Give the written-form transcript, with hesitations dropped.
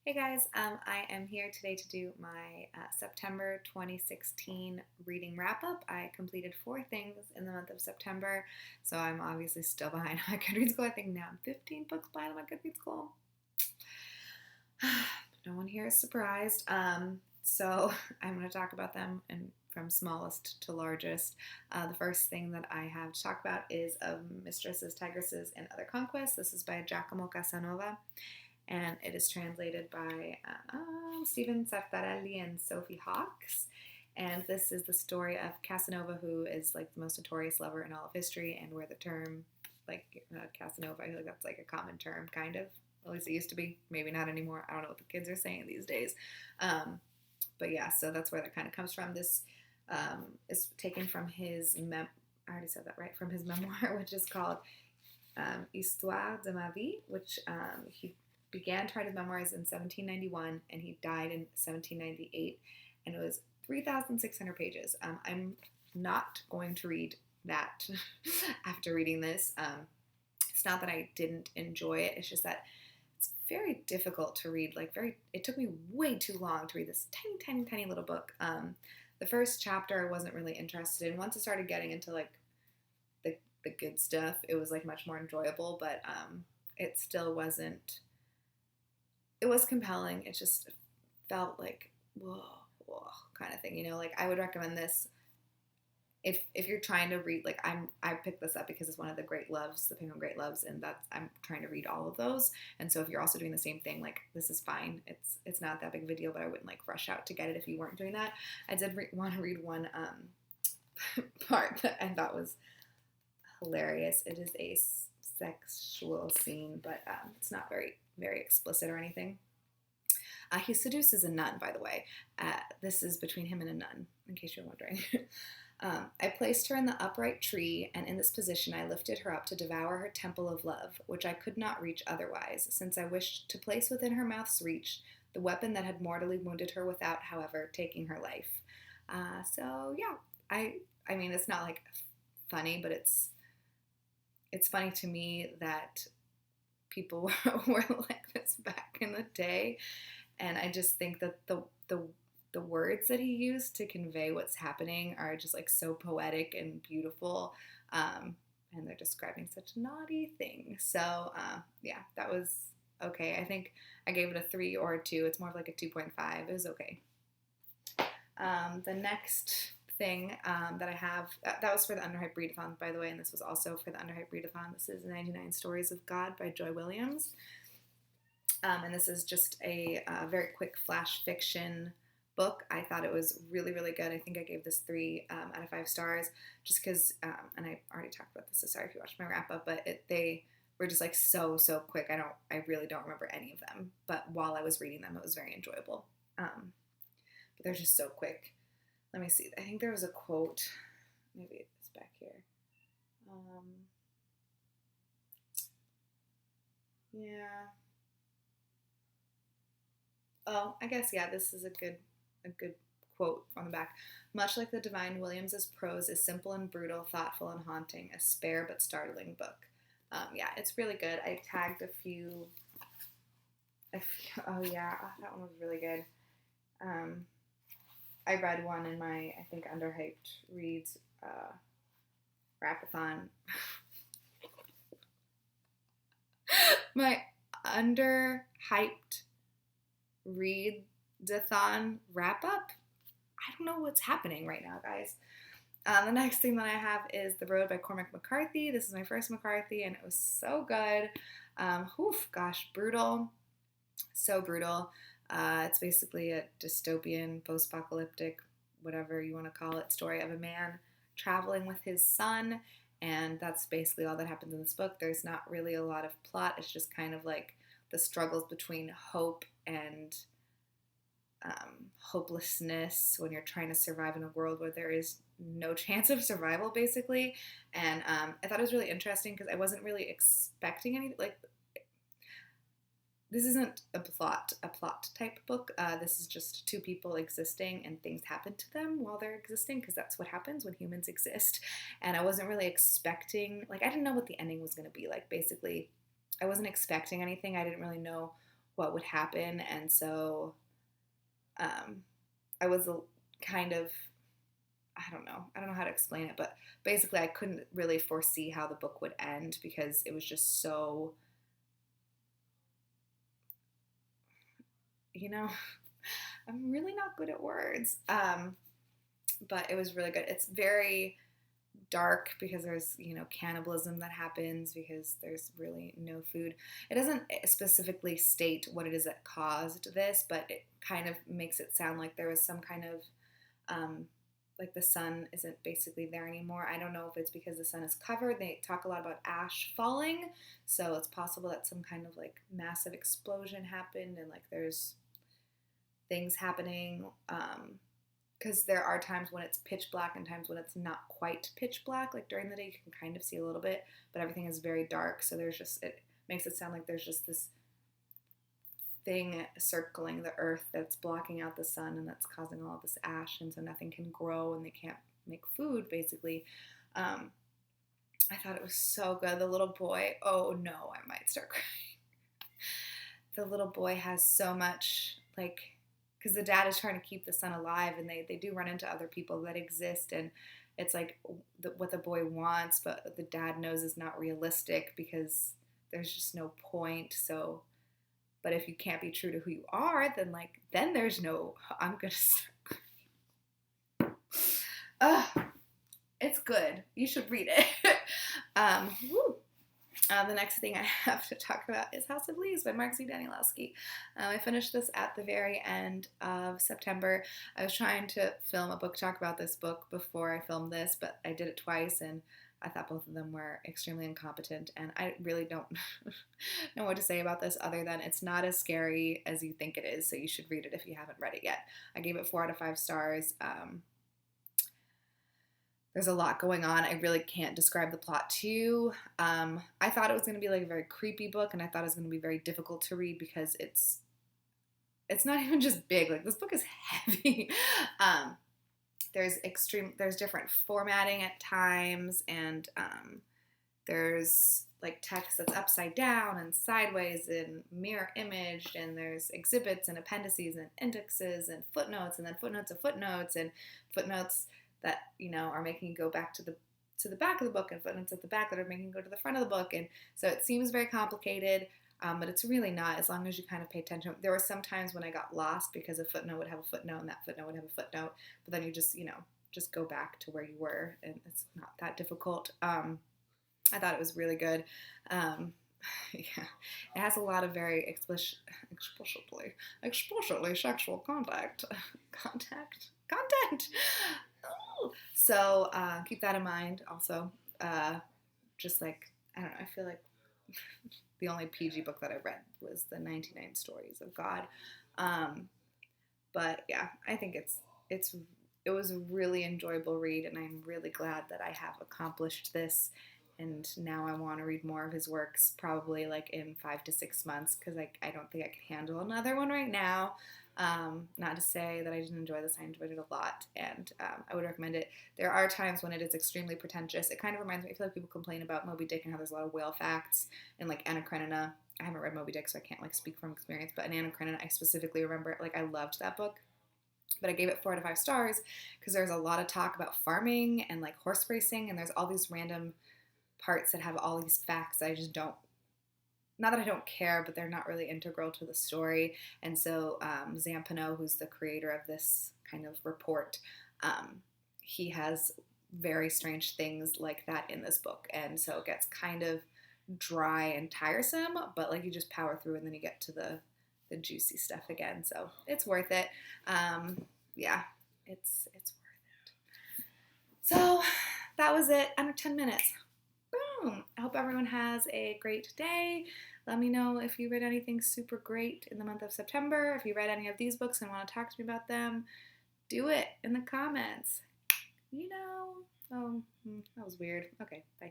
Hey guys, I am here today to do my September 2016 reading wrap up. I completed 4 things in the month of September, so I'm obviously still behind my Goodreads goal. I think now I'm 15 books behind my Goodreads goal. No one here is surprised. So I'm going to talk about them and from smallest to largest. The first thing that I have to talk about is of Mistresses, Tigresses, and Other Conquests. This is by Giacomo Casanova, and it is translated by Stephen Sartarelli and Sophie Hawkes. And this is the story of Casanova, who is like the most notorious lover in all of history, and where the term Casanova, I feel like that's like a common term, kind of. At least it used to be. Maybe not anymore. I don't know what the kids are saying these days. But yeah, so that's where that kind of comes from. This is taken from his I already said that right, from his memoir, which is called Histoire de ma vie, which he began to write his memoirs in 1791 and he died in 1798, and it was 3,600 pages. I'm not going to read that after reading this. It's not that I didn't enjoy it, it's just that it's very difficult to read. It took me way too long to read this tiny little book. The first chapter I wasn't really interested in. Once I started getting into like the good stuff, it was like much more enjoyable, but it still wasn't. It was compelling. It just felt like whoa kind of thing, Like I would recommend this if you're trying to read. Like I picked this up because it's one of the great loves, the Penguin Great Loves, and I'm trying to read all of those. And so if you're also doing the same thing, like this is fine. It's not that big of a deal, but I wouldn't like rush out to get it if you weren't doing that. I did want to read one part that I thought was hilarious. It is a sexual scene, but it's not very explicit or anything. He seduces a nun, by the way. This is between him and a nun, in case you're wondering. I placed her in the upright tree, and in this position I lifted her up to devour her temple of love, which I could not reach otherwise, since I wished to place within her mouth's reach the weapon that had mortally wounded her without, however, taking her life. So yeah, I mean, it's not like funny, but it's funny to me that people were like this back in the day, and I just think that the words that he used to convey what's happening are just like so poetic and beautiful, and they're describing such naughty things. So yeah, that was okay. I think I gave it a 3 or a 2. It's more of like a 2.5. It was okay. The next thing that I have, that was for the Underhyped Readathon, by the way, and this was also for the Underhyped Readathon. This is 99 Stories of God by Joy Williams. And this is just a very quick flash fiction book. I thought it was really good. I think I gave this 3 out of 5 stars, just because, and I already talked about this, so sorry if you watched my wrap up, but they were just like so quick. I really don't remember any of them, but while I was reading them, it was very enjoyable. But they're just so quick. Let me see. I think there was a quote. Maybe it's back here. Yeah. Oh, I guess, yeah, this is a good quote on the back. Much like the Divine, Williams's prose is simple and brutal, thoughtful and haunting, a spare but startling book. Yeah, it's really good. I tagged a few. Oh yeah, that one was really good. I read one in my, I think, Underhyped Reads Rapathon. My Underhyped Readathon wrap up. I don't know what's happening right now, guys. The next thing that I have is The Road by Cormac McCarthy. This is my first McCarthy, and it was so good. Gosh, brutal. So brutal. It's basically a dystopian, post-apocalyptic, whatever you want to call it, story of a man traveling with his son, and that's basically all that happens in this book. There's not really a lot of plot. It's just kind of like the struggles between hope and hopelessness when you're trying to survive in a world where there is no chance of survival, basically. And I thought it was really interesting because I wasn't really expecting any, like, this isn't a plot type book. This is just 2 people existing and things happen to them while they're existing, because that's what happens when humans exist. And I wasn't really expecting, like, I didn't know what the ending was going to be like. Basically, I wasn't expecting anything. I didn't really know what would happen. And so um, I was kind of, I don't know how to explain it, but basically I couldn't really foresee how the book would end because it was just so, you know, I'm really not good at words. But it was really good. It's very dark because there's, cannibalism that happens because there's really no food. It doesn't specifically state what it is that caused this, but it kind of makes it sound like there was some kind of like the sun isn't basically there anymore. I don't know if it's because the sun is covered. They talk a lot about ash falling, so it's possible that some kind of like massive explosion happened and like there's things happening. Because there are times when it's pitch black and times when it's not quite pitch black. Like during the day, you can kind of see a little bit, but everything is very dark. So it makes it sound like there's just this thing circling the earth that's blocking out the sun and that's causing all of this ash, and so nothing can grow and they can't make food, basically. I thought it was so good. The little boy, oh no, I might start crying. The little boy has so much, like, because the dad is trying to keep the son alive, and they do run into other people that exist, and it's like what the boy wants, but the dad knows is not realistic because there's just no point. So, but if you can't be true to who you are, then there's no, I'm gonna start crying. It's good. You should read it. Woo. The next thing I have to talk about is House of Leaves by Mark Z. Danielewski. I finished this at the very end of September. I was trying to film a book talk about this book before I filmed this, but I did it twice, and I thought both of them were extremely incompetent, and I really don't know what to say about this other than it's not as scary as you think it is, so you should read it if you haven't read it yet. I gave it 4 out of 5 stars. There's a lot going on. I really can't describe the plot to you. I thought it was going to be like a very creepy book, and I thought it was going to be very difficult to read because it's not even just big. Like, this book is heavy. There's different formatting at times, and there's like text that's upside down and sideways and mirror imaged, and there's exhibits and appendices and indexes and footnotes, and then footnotes of footnotes and footnotes that are making you go back to the back of the book, and footnotes at the back that are making you go to the front of the book. And so it seems very complicated, but it's really not, as long as you kind of pay attention. There were some times when I got lost because a footnote would have a footnote and that footnote would have a footnote, but then you just go back to where you were, and it's not that difficult. I thought it was really good. Yeah, it has a lot of very explicitly sexual content. So keep that in mind. Also, just like, I don't know, I feel like the only PG book that I read was the 99 Stories of God. But yeah, I think it was a really enjoyable read, and I'm really glad that I have accomplished this. And now I want to read more of his works, probably like in 5 to 6 months, because I don't think I can handle another one right now. Not to say that I didn't enjoy this. I enjoyed it a lot, and I would recommend it. There are times when it is extremely pretentious. It kind of reminds me, I feel like people complain about Moby Dick and how there's a lot of whale facts, and like Anna Karenina. I haven't read Moby Dick, so I can't like speak from experience, but in Anna Karenina, I specifically remember, like, I loved that book. But I gave it 4 out of 5 stars because there's a lot of talk about farming and like horse racing, and there's all these random parts that have all these facts that I just don't, not that I don't care, but they're not really integral to the story. And so Zampano, who's the creator of this kind of report, he has very strange things like that in this book. And so it gets kind of dry and tiresome, but like you just power through and then you get to the juicy stuff again. So it's worth it. Yeah, it's worth it. So that was it, under 10 minutes. Boom. I hope everyone has a great day. Let me know if you read anything super great in the month of September. If you read any of these books and want to talk to me about them, do it in the comments. Oh, that was weird. Okay, bye.